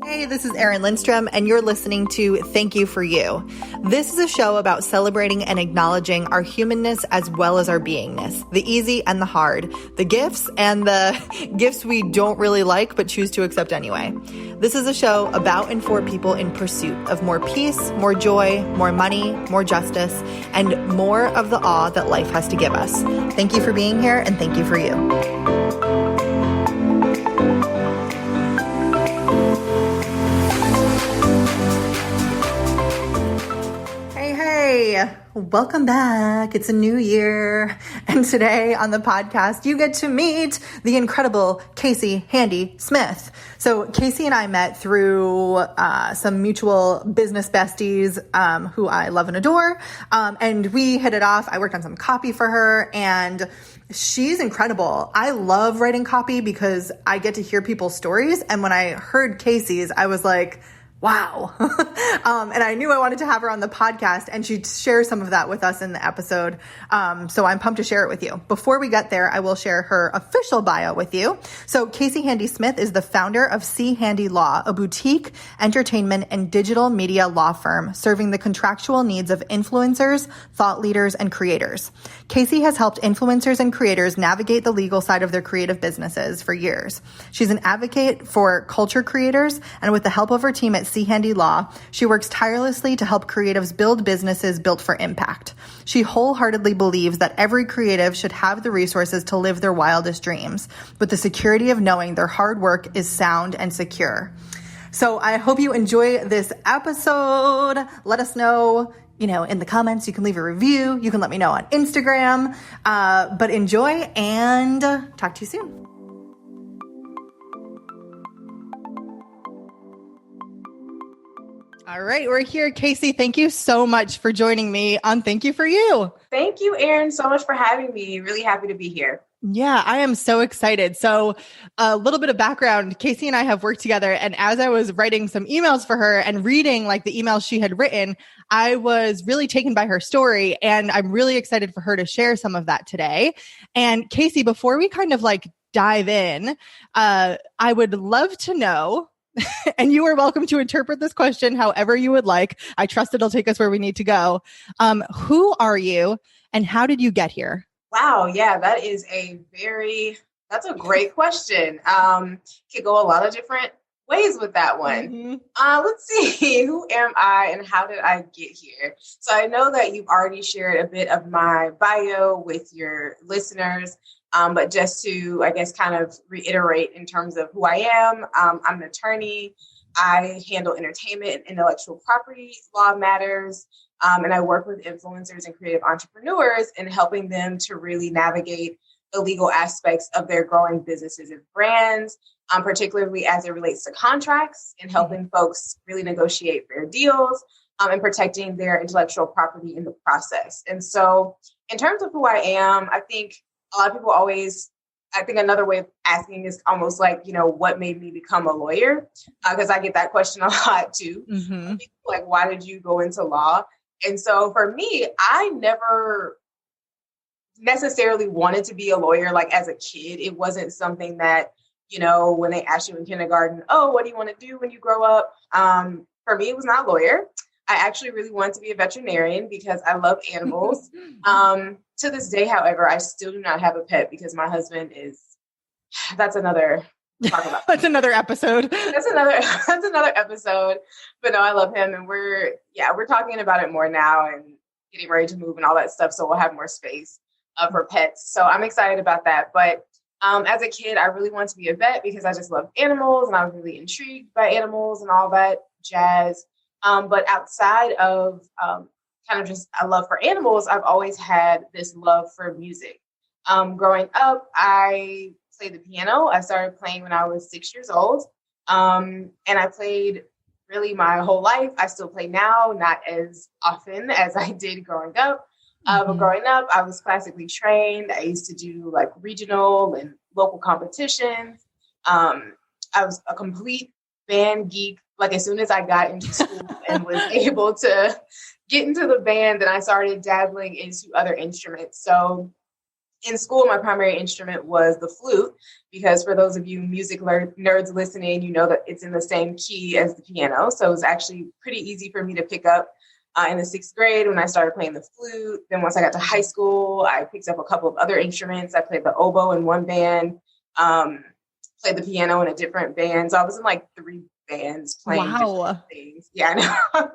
Hey, this is Erin Lindstrom, and you're listening to Thank You For You. This is a show about celebrating and acknowledging our humanness as well as our beingness, the easy and the hard, the gifts and the gifts we don't really like but choose to accept anyway. This is a show about and for people in pursuit of more peace, more joy, more money, more justice, and more of the awe that life has to give us. Thank you for being here, and thank you for you. Hey, welcome back. It's a new year. And today on the podcast, you get to meet the incredible Casey Handy Smith. So Casey and I met through some mutual business besties who I love and adore. And we hit it off. I worked on some copy for her, and she's incredible. I love writing copy because I get to hear people's stories. And when I heard Casey's, I was like, wow. And I knew I wanted to have her on the podcast, and she'd share some of that with us in the episode. So I'm pumped to share it with you. Before we get there, I will share her official bio with you. So Casey Handy Smith is the founder of C Handy Law, a boutique, entertainment, and digital media law firm serving the contractual needs of influencers, thought leaders, and creators. Casey has helped influencers and creators navigate the legal side of their creative businesses for years. She's an advocate for culture creators, and with the help of her team at C Handy Law, she works tirelessly to help creatives build businesses built for impact. She wholeheartedly believes that every creative should have the resources to live their wildest dreams, with the security of knowing their hard work is sound and secure. So I hope you enjoy this episode. Let us know, in the comments. You can leave a review. You can let me know on Instagram. But enjoy, and talk to you soon. All right, we're here. Casey, thank you so much for joining me on Thank You For You. Thank you, Erin, so much for having me. Really happy to be here. Yeah, I am so excited. So a little bit of background, Casey and I have worked together, and as I was writing some emails for her and reading like the emails she had written, I was really taken by her story, and I'm really excited for her to share some of that today. And Casey, before we kind of like dive in, I would love to know, and you are welcome to interpret this question however you would like. I trust it'll take us where we need to go. Who are you, and how did you get here? Wow. Yeah, that's a great question. Could go a lot of different ways with that one. Mm-hmm. Let's see. Who am I and how did I get here? So I know that you've already shared a bit of my bio with your listeners. But just to, I guess, kind of reiterate in terms of who I am, I'm an attorney. I handle entertainment and intellectual property law matters. And I work with influencers and creative entrepreneurs in helping them to really navigate the legal aspects of their growing businesses and brands, particularly as it relates to contracts and helping folks really negotiate fair deals and protecting their intellectual property in the process. And so in terms of who I am, I think a lot of people I think another way of asking is almost like, what made me become a lawyer? Because I get that question a lot too. Mm-hmm. Like, why did you go into law? And so for me, I never necessarily wanted to be a lawyer. Like as a kid, it wasn't something that, when they asked you in kindergarten, oh, what do you want to do when you grow up? For me, it was not lawyer. I actually really wanted to be a veterinarian because I love animals. To this day, however, I still do not have a pet because my husband that's another That's another episode. That's another episode. But no, I love him, and we're talking about it more now and getting ready to move and all that stuff. So we'll have more space for pets. So I'm excited about that. But as a kid, I really wanted to be a vet because I just love animals and I was really intrigued by animals and all that jazz. But outside of kind of just a love for animals, I've always had this love for music. Growing up, I played the piano. I started playing when I was 6 years old. And I played really my whole life. I still play now, not as often as I did growing up. But growing up, I was classically trained. I used to do like regional and local competitions. I was a complete band geek. Like as soon as I got into school and was able to get into the band, then I started dabbling into other instruments. So in school, my primary instrument was the flute, because for those of you music nerds listening, you know that it's in the same key as the piano. So it was actually pretty easy for me to pick up in the 6th grade when I started playing the flute. Then once I got to high school, I picked up a couple of other instruments. I played the oboe in one band, played the piano in a different band. So I was in like 3 bands playing different things. Yeah, I know.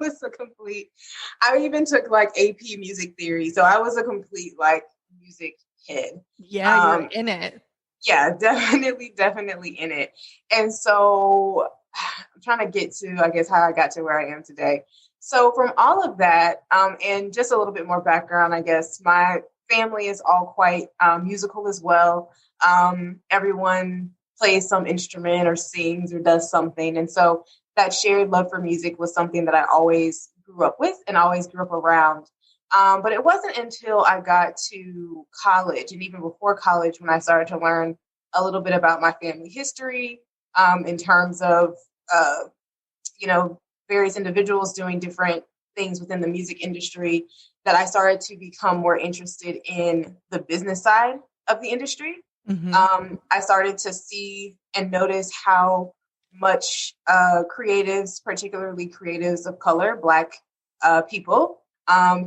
I even took like AP music theory. So I was a complete like music kid. Yeah, you're in it. Yeah, definitely in it. And so I'm trying to get to, I guess, how I got to where I am today. So from all of that, and just a little bit more background, I guess, my family is all quite musical as well. Everyone plays some instrument or sings or does something. And so that shared love for music was something that I always grew up with and always grew up around. But it wasn't until I got to college, and even before college, when I started to learn a little bit about my family history, in terms of, you know, various individuals doing different things within the music industry, that I started to become more interested in the business side of the industry. Mm-hmm. I started to see and notice how much creatives, particularly creatives of color, Black people,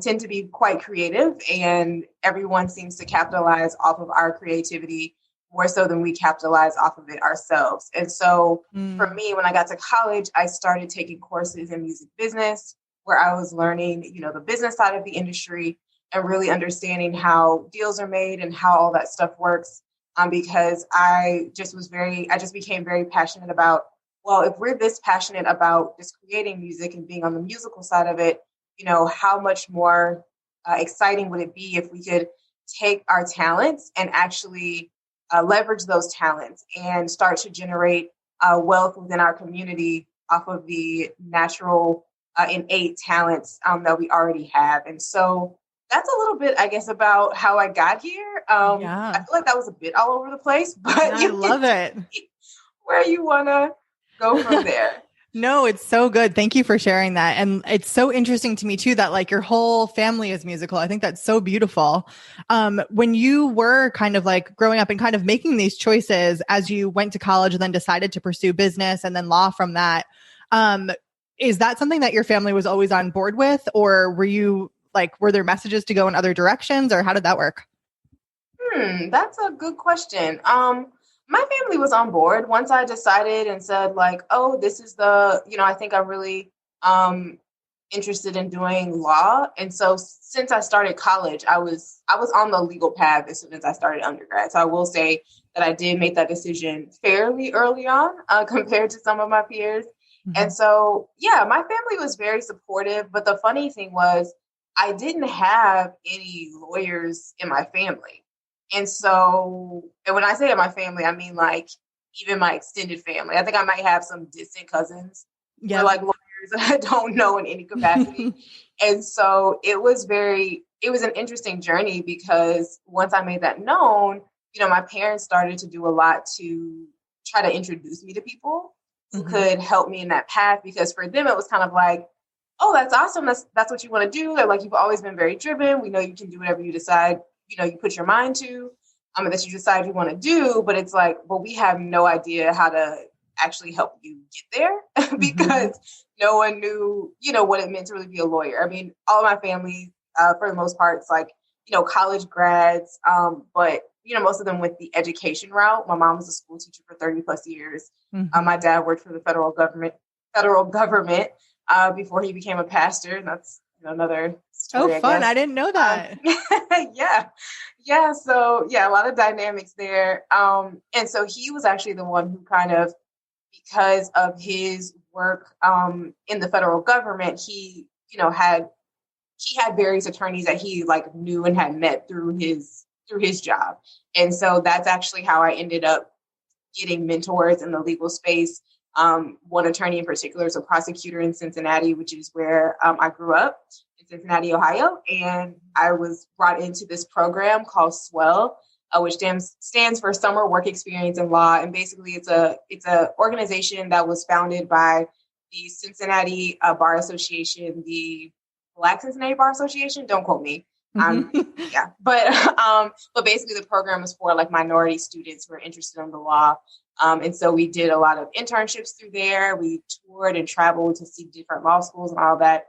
tend to be quite creative, and everyone seems to capitalize off of our creativity more so than we capitalize off of it ourselves. And so for me, when I got to college, I started taking courses in music business, where I was learning, you know, the business side of the industry and really understanding how deals are made and how all that stuff works. Because I just became very passionate about, well, if we're this passionate about just creating music and being on the musical side of it, you know, how much more exciting would it be if we could take our talents and actually leverage those talents and start to generate wealth within our community off of the natural, innate talents that we already have. And so that's a little bit, I guess, about how I got here. I feel like that was a bit all over the place, but I love it. Where you want to go from there. No, it's so good. Thank you for sharing that. And it's so interesting to me too, that like your whole family is musical. I think that's so beautiful. When you were kind of like growing up and kind of making these choices as you went to college and then decided to pursue business and then law from that, is that something that your family was always on board with? Or were there messages to go in other directions, or how did that work? That's a good question. My family was on board once I decided and said like, oh, this is I think I'm really interested in doing law. And so since I started college, I was on the legal path as soon as I started undergrad. So I will say that I did make that decision fairly early on compared to some of my peers. Mm-hmm. And so, yeah, my family was very supportive. But the funny thing was, I didn't have any lawyers in my family. And so, and when I say in my family, I mean like even my extended family. I think I might have some distant cousins who are like lawyers that I don't know in any capacity. And so it was an interesting journey, because once I made that known, you know, my parents started to do a lot to try to introduce me to people who could help me in that path. Because for them, it was kind of like, oh, that's awesome. That's what you want to do. They're like, you've always been very driven. We know you can do whatever you decide, you know, you put your mind to, that you decide you want to do. But it's like, well, we have no idea how to actually help you get there because no one knew, you know, what it meant to really be a lawyer. I mean, all of my family, for the most part, it's like, you know, college grads, but, you know, most of them went the education route. My mom was a school teacher for 30 plus years. My dad worked for the federal government before he became a pastor. And that's, you know, another story. Oh, fun. I didn't know that. Yeah. So yeah, a lot of dynamics there. And so he was actually the one who kind of, because of his work in the federal government, he had various attorneys that he like knew and had met through his job. And so that's actually how I ended up getting mentors in the legal space. One attorney in particular is a prosecutor in Cincinnati, which is where I grew up, in Cincinnati, Ohio. And I was brought into this program called SWELL, which stands for Summer Work Experience in Law. And basically it's a organization that was founded by the Cincinnati Bar Association, the Black Cincinnati Bar Association. Don't quote me. Yeah, but basically the program was for like minority students who are interested in the law. And so we did a lot of internships through there. We toured and traveled to see different law schools and all that.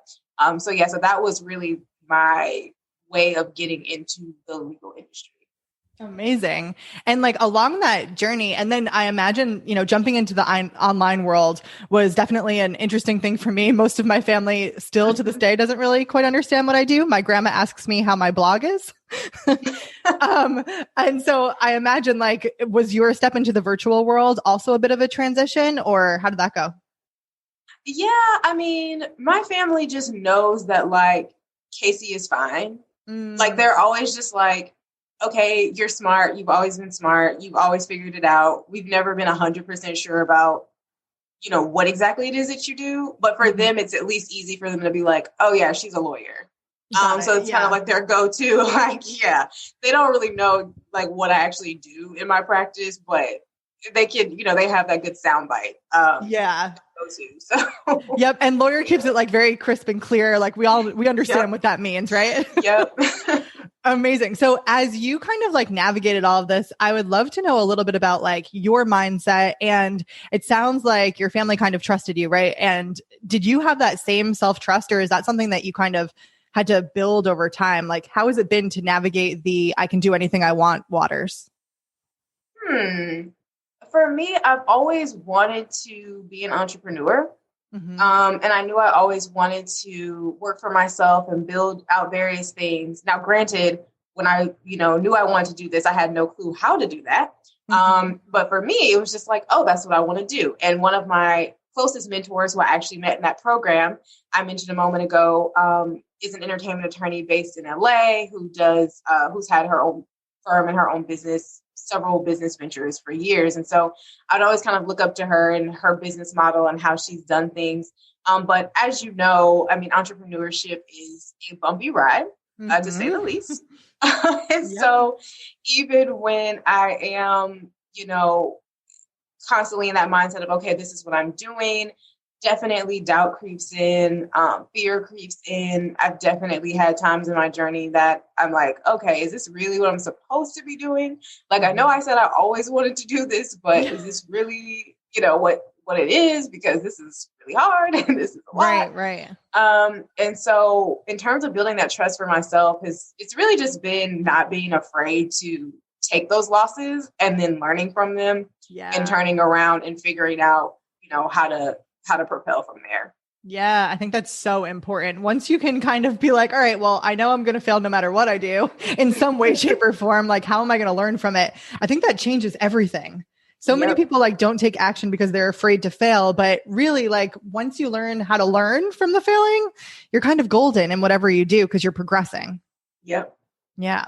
So that was really my way of getting into the legal industry. Amazing. And like along that journey, and then I imagine, jumping into the online world was definitely an interesting thing for me. Most of my family still to this day doesn't really quite understand what I do. My grandma asks me how my blog is. And so I imagine like, was your step into the virtual world also a bit of a transition, or how did that go? Yeah. I mean, my family just knows that like Casey is fine. Like they're always just like, okay, you're smart. You've always been smart. You've always figured it out. We've never been 100% sure about, what exactly it is that you do. But for them, it's at least easy for them to be like, oh yeah, she's a lawyer. So it's kind of like their go-to. Like, yeah, they don't really know like what I actually do in my practice, but they can, they have that good soundbite. Yeah. Go-to, so. Yep. And lawyer keeps it like very crisp and clear. Like we understand what that means, right? Yep. Amazing. So as you kind of like navigated all of this, I would love to know a little bit about like your mindset. And it sounds like your family kind of trusted you, right? And did you have that same self-trust, or is that something that you kind of had to build over time? Like, how has it been to navigate the I can do anything I want waters? For me, I've always wanted to be an entrepreneur. And I knew I always wanted to work for myself and build out various things. Now, granted, when I, knew I wanted to do this, I had no clue how to do that. But for me, it was just like, oh, that's what I want to do. And one of my closest mentors who I actually met in that program, I mentioned a moment ago, is an entertainment attorney based in LA who's had her own firm and her own business, several business ventures for years. And so I'd always kind of look up to her and her business model and how she's done things. But as you know, I mean, entrepreneurship is a bumpy ride, to say the least. And so even when I am, constantly in that mindset of, okay, this is what I'm doing, definitely doubt creeps in, fear creeps in. I've definitely had times in my journey that I'm like, okay, is this really what I'm supposed to be doing? Like, I know I said I always wanted to do this, but is this really, what it is? Because this is really hard and this is a lot. Right. And so in terms of building that trust for myself, it's really just been not being afraid to take those losses and then learning from them and turning around and figuring out, how to propel from there. Yeah, I think that's so important. Once you can kind of be like, all right, well, I know I'm going to fail no matter what I do in some way, shape, or form. Like, how am I going to learn from it? I think that changes everything. So many people like don't take action because they're afraid to fail. But really, like once you learn how to learn from the failing, you're kind of golden in whatever you do because you're progressing. Yep. Yeah.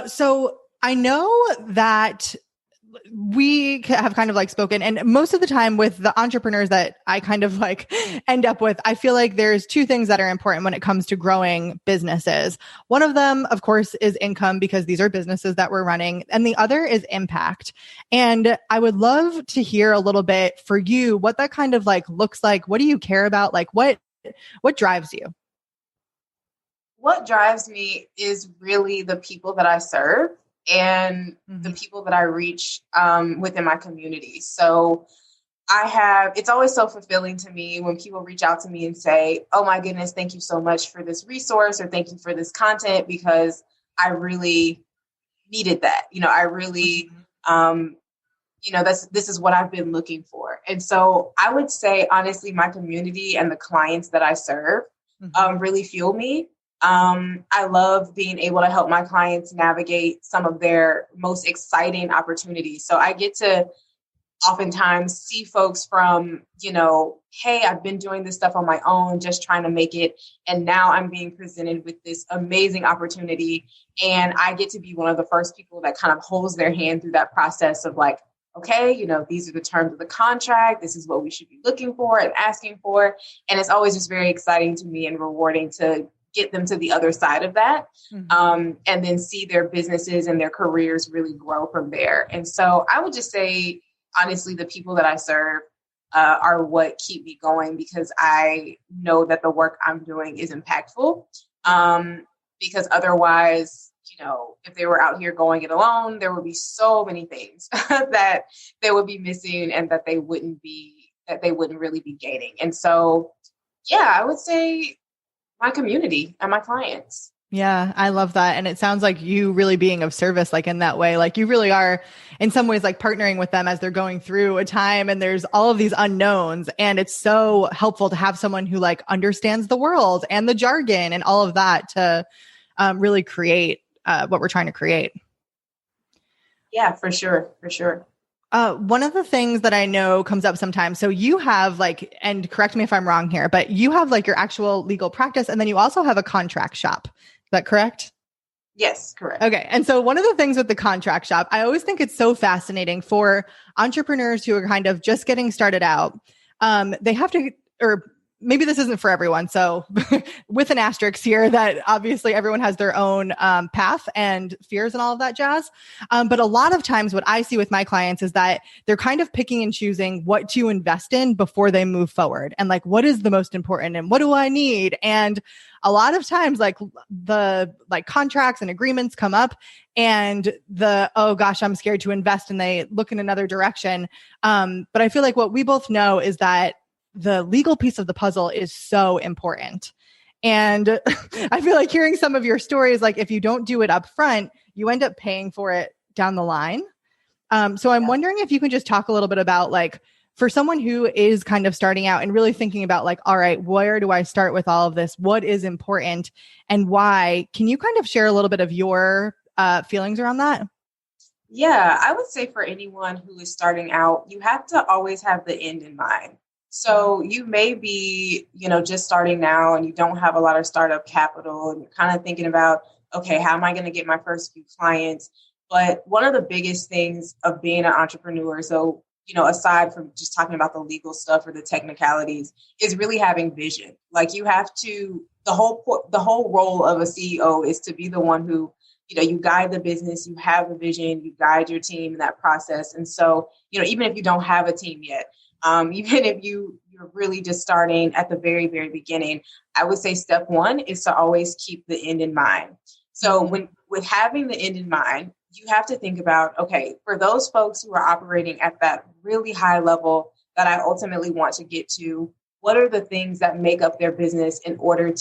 So I know that we have kind of like spoken, and most of the time with the entrepreneurs that I kind of like end up with, I feel like there's two things that are important when it comes to growing businesses. One of them, of course, is income because these are businesses that we're running. And the other is impact. And I would love to hear a little bit for you, what that kind of like looks like. What do you care about? Like what drives you? What drives me is really the people that I serve and the people that I reach within my community. So it's always so fulfilling to me when people reach out to me and say, oh my goodness, thank you so much for this resource, or thank you for this content, because I really needed that. I really, this is what I've been looking for. And so I would say, honestly, my community and the clients that I serve really fuel me. I love being able to help my clients navigate some of their most exciting opportunities. So I get to oftentimes see folks from, hey, I've been doing this stuff on my own, just trying to make it. And now I'm being presented with this amazing opportunity. And I get to be one of the first people that kind of holds their hand through that process of like, okay, these are the terms of the contract. This is what we should be looking for and asking for. And it's always just very exciting to me and rewarding to get them to the other side of that, and then see their businesses and their careers really grow from there. And so I would just say, honestly, the people that I serve are what keep me going, because I know that the work I'm doing is impactful. because otherwise, if they were out here going it alone, there would be so many things that they would be missing and that they wouldn't really be gaining. And so, yeah, I would say my community and my clients. Yeah, I love that. And it sounds like you really being of service, like in that way, like you really are in some ways like partnering with them as they're going through a time and there's all of these unknowns. And it's so helpful to have someone who like understands the world and the jargon and all of that to really create what we're trying to create. Yeah, for sure. For sure. One of the things that I know comes up sometimes. So you have like, and correct me if I'm wrong here, but you have like your actual legal practice and then you also have a contract shop. Is that correct? Yes, correct. Okay. And so one of the things with the contract shop, I always think it's so fascinating for entrepreneurs who are kind of just getting started out. They have to, or maybe this isn't for everyone. So with an asterisk here that obviously everyone has their own path and fears and all of that jazz. But a lot of times what I see with my clients is that they're kind of picking and choosing what to invest in before they move forward. And like, what is the most important and what do I need? And a lot of times like the like contracts and agreements come up and oh gosh, I'm scared to invest and they look in another direction. But I feel like what we both know is that the legal piece of the puzzle is so important. And I feel like hearing some of your stories, like if you don't do it up front, you end up paying for it down the line. So I'm wondering if you can just talk a little bit about like, for someone who is kind of starting out and really thinking about like, all right, where do I start with all of this? What is important and why? Can you kind of share a little bit of your feelings around that? Yeah, I would say for anyone who is starting out, you have to always have the end in mind. So you may be, just starting now and you don't have a lot of startup capital and you're kind of thinking about, okay, how am I going to get my first few clients? But one of the biggest things of being an entrepreneur, so, aside from just talking about the legal stuff or the technicalities, is really having vision. Like you have to, the whole role of a CEO is to be the one who, you guide the business, you have a vision, you guide your team in that process. And so, even if you don't have a team yet, even if you're really just starting at the very, very beginning, I would say step one is to always keep the end in mind. So with having the end in mind, you have to think about, okay, for those folks who are operating at that really high level that I ultimately want to get to, what are the things that make up their business in order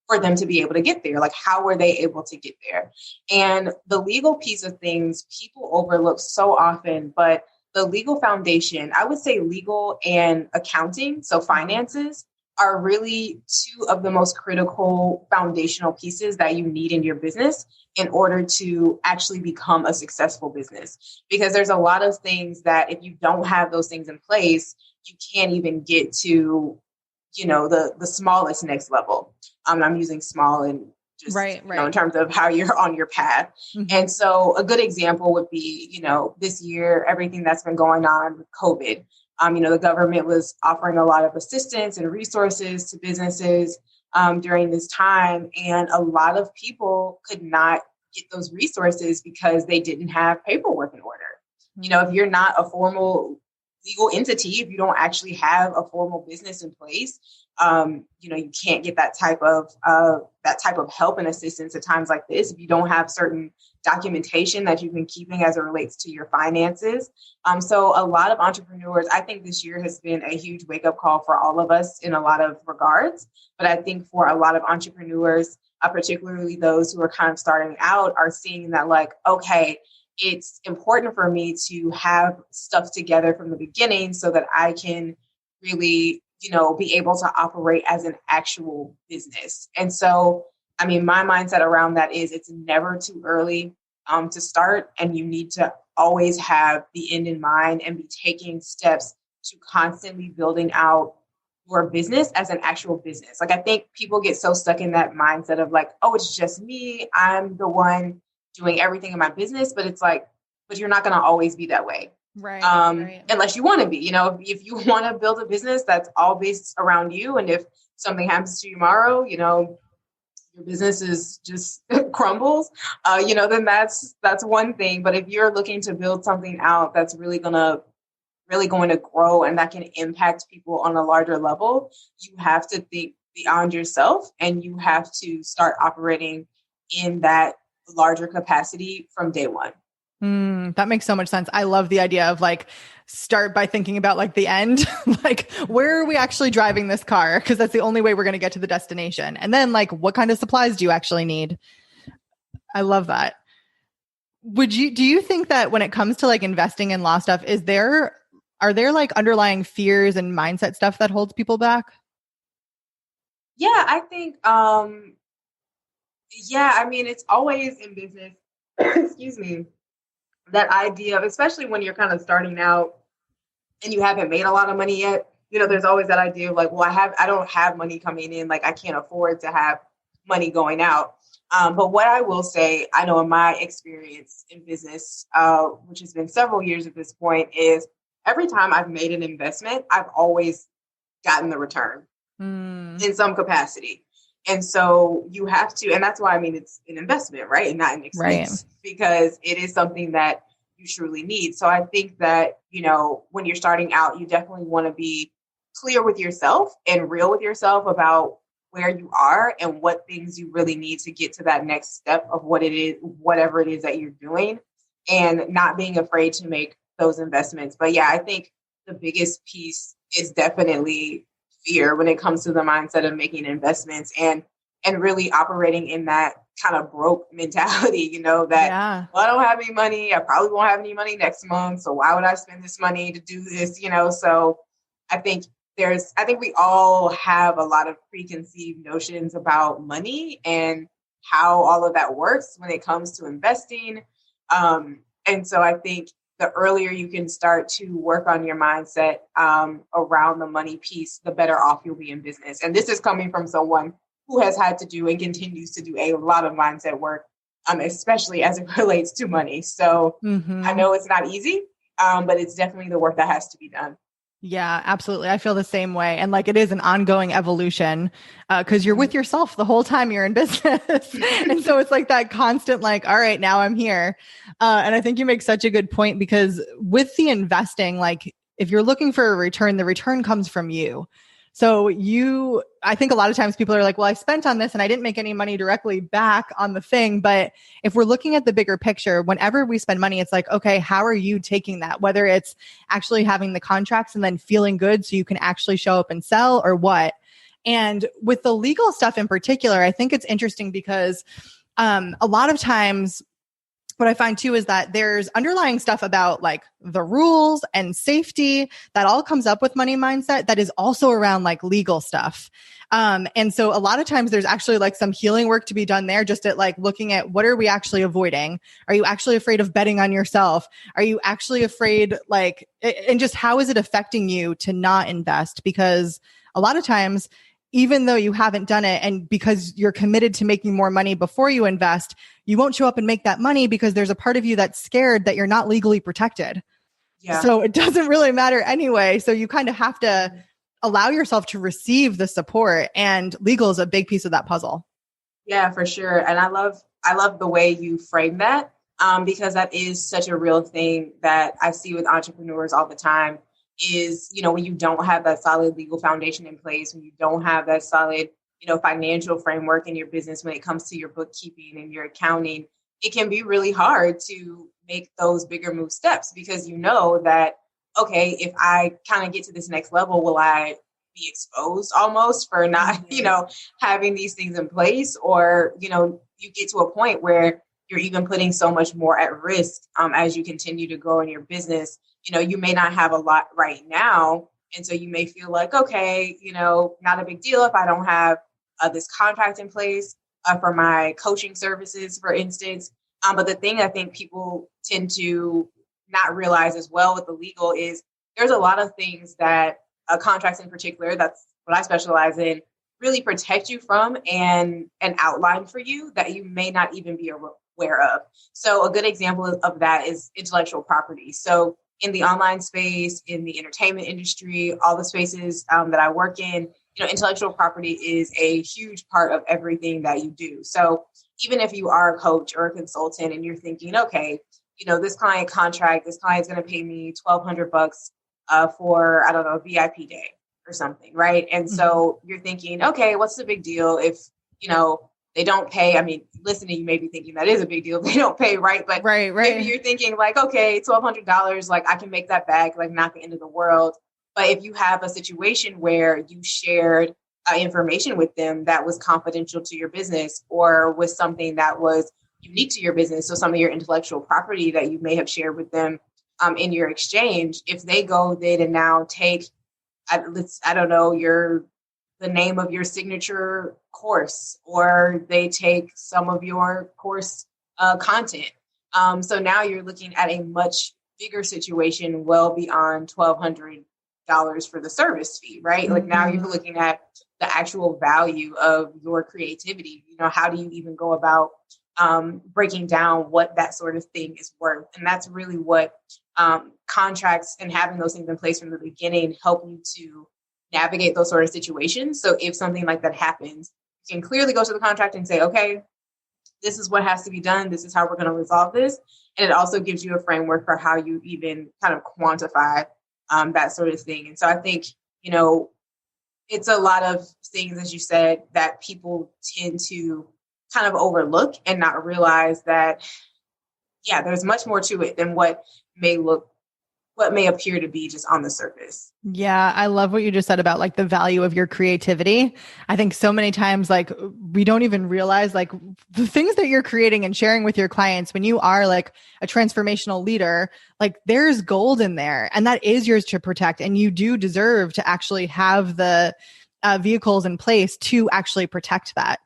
for them to be able to get there? Like, how were they able to get there? And the legal piece of things people overlook so often, but the legal foundation, I would say legal and accounting, so finances, are really two of the most critical foundational pieces that you need in your business in order to actually become a successful business. Because there's a lot of things that if you don't have those things in place, you can't even get to, the smallest next level. I'm using small and just, right. In terms of how you're on your path. Mm-hmm. And so a good example would be, this year, everything that's been going on with COVID. The government was offering a lot of assistance and resources to businesses during this time. And a lot of people could not get those resources because they didn't have paperwork in order. Mm-hmm. If you're not a formal legal entity, if you don't actually have a formal business in place, you can't get that type of help and assistance at times like this. If you don't have certain documentation that you've been keeping as it relates to your finances. So a lot of entrepreneurs, I think this year has been a huge wake up call for all of us in a lot of regards. But I think for a lot of entrepreneurs, particularly those who are kind of starting out, are seeing that like, okay, it's important for me to have stuff together from the beginning so that I can really, be able to operate as an actual business. And so, my mindset around that is it's never too early to start, and you need to always have the end in mind and be taking steps to constantly building out your business as an actual business. Like, I think people get so stuck in that mindset of like, oh, it's just me. I'm the one doing everything in my business, but it's like, but you're not going to always be that way. Right. Unless you want to be, if you want to build a business that's all based around you. And if something happens to you tomorrow, your business is just crumbles, then that's one thing. But if you're looking to build something out that's really going to grow and that can impact people on a larger level, you have to think beyond yourself and you have to start operating in that larger capacity from day one. That makes so much sense. I love the idea of like, start by thinking about like the end, like where are we actually driving this car? Because that's the only way we're going to get to the destination. And then like, what kind of supplies do you actually need? I love that. Do you think that when it comes to like investing in law stuff, are there like underlying fears and mindset stuff that holds people back? Yeah, I think, I mean, it's always in business, excuse me, that idea of, especially when you're kind of starting out and you haven't made a lot of money yet, there's always that idea of like, well, I don't have money coming in. Like I can't afford to have money going out. But what I will say, I know in my experience in business, which has been several years at this point, is every time I've made an investment, I've always gotten the return in some capacity. And so you have to, and that's why I mean, it's an investment, right? And not an expense, because it is something that you truly need. So I think that, when you're starting out, you definitely want to be clear with yourself and real with yourself about where you are and what things you really need to get to that next step of what it is, whatever it is that you're doing, and not being afraid to make those investments. But yeah, I think the biggest piece is definitely fear when it comes to the mindset of making investments and really operating in that kind of broke mentality, that well, I don't have any money. I probably won't have any money next month. So why would I spend this money to do this? So I think we all have a lot of preconceived notions about money and how all of that works when it comes to investing. And so I think the earlier you can start to work on your mindset around the money piece, the better off you'll be in business. And this is coming from someone who has had to do and continues to do a lot of mindset work, especially as it relates to money. So I know it's not easy, but it's definitely the work that has to be done. Yeah, absolutely. I feel the same way. And like, it is an ongoing evolution because you're with yourself the whole time you're in business. And so it's like that constant, like, all right, now I'm here. And I think you make such a good point because with the investing, like if you're looking for a return, the return comes from you. So I think a lot of times people are like, well, I spent on this and I didn't make any money directly back on the thing. But if we're looking at the bigger picture, whenever we spend money, it's like, okay, how are you taking that? Whether it's actually having the contracts and then feeling good so you can actually show up and sell or what. And with the legal stuff in particular, I think it's interesting because a lot of times what I find too is that there's underlying stuff about like the rules and safety that all comes up with money mindset that is also around like legal stuff. And so a lot of times there's actually like some healing work to be done there just at like looking at what are we actually avoiding? Are you actually afraid of betting on yourself? Are you actually afraid like, and just how is it affecting you to not invest? Because a lot of times, even though you haven't done it and because you're committed to making more money before you invest, you won't show up and make that money because there's a part of you that's scared that you're not legally protected. Yeah. So it doesn't really matter anyway. So you kind of have to allow yourself to receive the support, and legal is a big piece of that puzzle. Yeah, for sure. And I love the way you frame that because that is such a real thing that I see with entrepreneurs all the time. Is, when you don't have that solid legal foundation in place, when you don't have that solid, financial framework in your business, when it comes to your bookkeeping and your accounting, it can be really hard to make those bigger move steps because that, okay, if I kind of get to this next level, will I be exposed almost for not, having these things in place? Or, you get to a point where you're even putting so much more at risk as you continue to grow in your business. You may not have a lot right now. And so you may feel like, okay, not a big deal if I don't have this contract in place for my coaching services, for instance. But the thing I think people tend to not realize as well with the legal is there's a lot of things that contracts in particular, that's what I specialize in, really protect you from and outline for you that you may not even be aware of. So a good example of that is intellectual property. So in the online space, in the entertainment industry, all the spaces that I work in, intellectual property is a huge part of everything that you do. So even if you are a coach or a consultant and you're thinking, okay, this client contract, this client's going to pay me $1,200 for, I don't know, a VIP day or something, right? And so you're thinking, okay, what's the big deal if, They don't pay. I mean, listening, you may be thinking that is a big deal. They don't pay, right? But right. maybe you're thinking like, okay, $1,200, like I can make that back, like not the end of the world. But if you have a situation where you shared information with them that was confidential to your business, or was something that was unique to your business, so some of your intellectual property that you may have shared with them in your exchange, if they go then and now take, I don't know, the name of your signature course, or they take some of your course content. So now you're looking at a much bigger situation, well beyond $1,200 for the service fee, right? Mm-hmm. Like now you're looking at the actual value of your creativity. You know, how do you even go about breaking down what that sort of thing is worth? And that's really what contracts and having those things in place from the beginning help you to navigate those sort of situations. So if something like that happens, you can clearly go to the contract and say, okay, this is what has to be done. This is how we're going to resolve this. And it also gives you a framework for how you even kind of quantify that sort of thing. And so I think, you know, it's a lot of things, as you said, that people tend to kind of overlook and not realize that, yeah, there's much more to it than what may appear to be just on the surface. Yeah. I love what you just said about like the value of your creativity. I think so many times, like we don't even realize like the things that you're creating and sharing with your clients when you are like a transformational leader, like there's gold in there and that is yours to protect. And you do deserve to actually have the vehicles in place to actually protect that.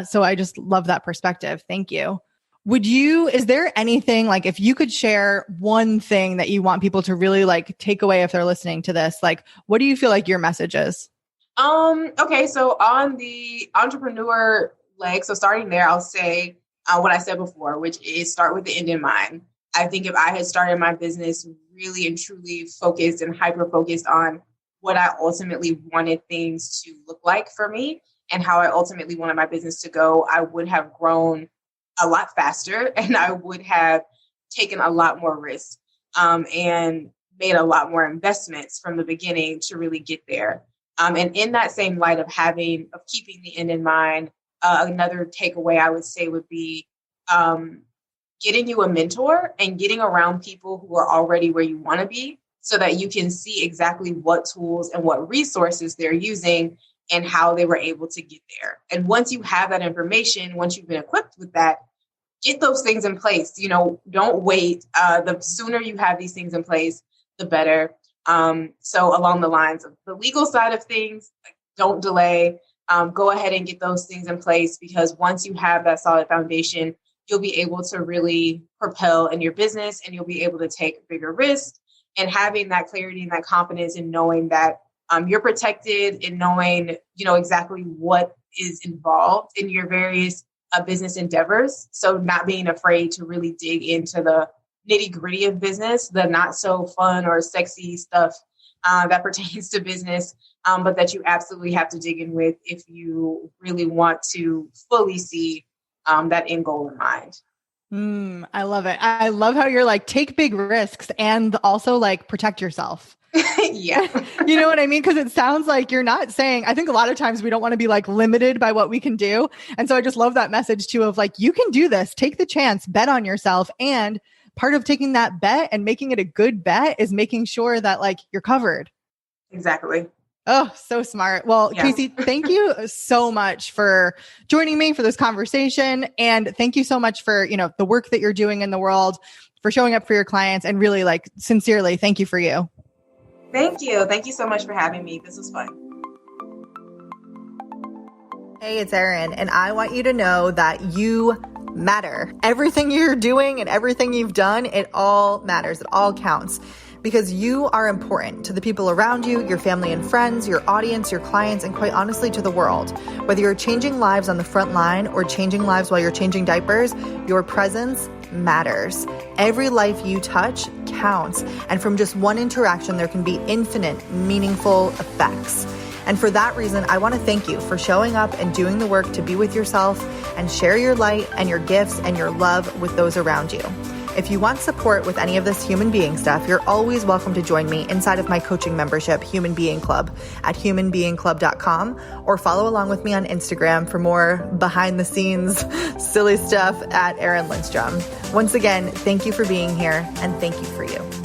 So I just love that perspective. Thank you. Is there anything, like if you could share one thing that you want people to really like take away if they're listening to this, like what do you feel like your message is? Okay. So on the entrepreneur leg, so starting there, I'll say what I said before, which is start with the end in mind. I think if I had started my business really and truly focused and hyper-focused on what I ultimately wanted things to look like for me and how I ultimately wanted my business to go, I would have grown a lot faster and I would have taken a lot more risk and made a lot more investments from the beginning to really get there. And in that same light of keeping the end in mind, another takeaway I would say would be getting you a mentor and getting around people who are already where you want to be so that you can see exactly what tools and what resources they're using and how they were able to get there. And once you have that information, once you've been equipped with that, get those things in place. You know, don't wait. The sooner you have these things in place, the better. So along the lines of the legal side of things, don't delay. Go ahead and get those things in place, because once you have that solid foundation, you'll be able to really propel in your business and you'll be able to take bigger risks. And having that clarity and that confidence in knowing that you're protected, and knowing, you know, exactly what is involved in your various business endeavors. So not being afraid to really dig into the nitty gritty of business, the not so fun or sexy stuff that pertains to business, but that you absolutely have to dig in with if you really want to fully see that end goal in mind. I love it. I love how you're like, take big risks and also like protect yourself. Yeah. You know what I mean? Because it sounds like you're not saying, I think a lot of times we don't want to be like limited by what we can do. And so I just love that message too of like, you can do this, take the chance, bet on yourself. And part of taking that bet and making it a good bet is making sure that like you're covered. Exactly. Oh, so smart. Well, yeah. Casey, thank you so much for joining me for this conversation. And thank you so much for, you know, the work that you're doing in the world, for showing up for your clients, and really like sincerely, thank you for you. Thank you. Thank you so much for having me. This was fun. Hey, it's Erin, and I want you to know that you matter. Everything you're doing and everything you've done, it all matters. It all counts. Because you are important to the people around you, your family and friends, your audience, your clients, and quite honestly to the world. Whether you're changing lives on the front line or changing lives while you're changing diapers, your presence matters. Every life you touch counts. And from just one interaction, there can be infinite, meaningful effects. And for that reason, I want to thank you for showing up and doing the work to be with yourself and share your light and your gifts and your love with those around you. If you want support with any of this human being stuff, you're always welcome to join me inside of my coaching membership, Human Being Club, at humanbeingclub.com, or follow along with me on Instagram for more behind the scenes silly stuff at Erin Lindstrom. Once again, thank you for being here, and thank you for you.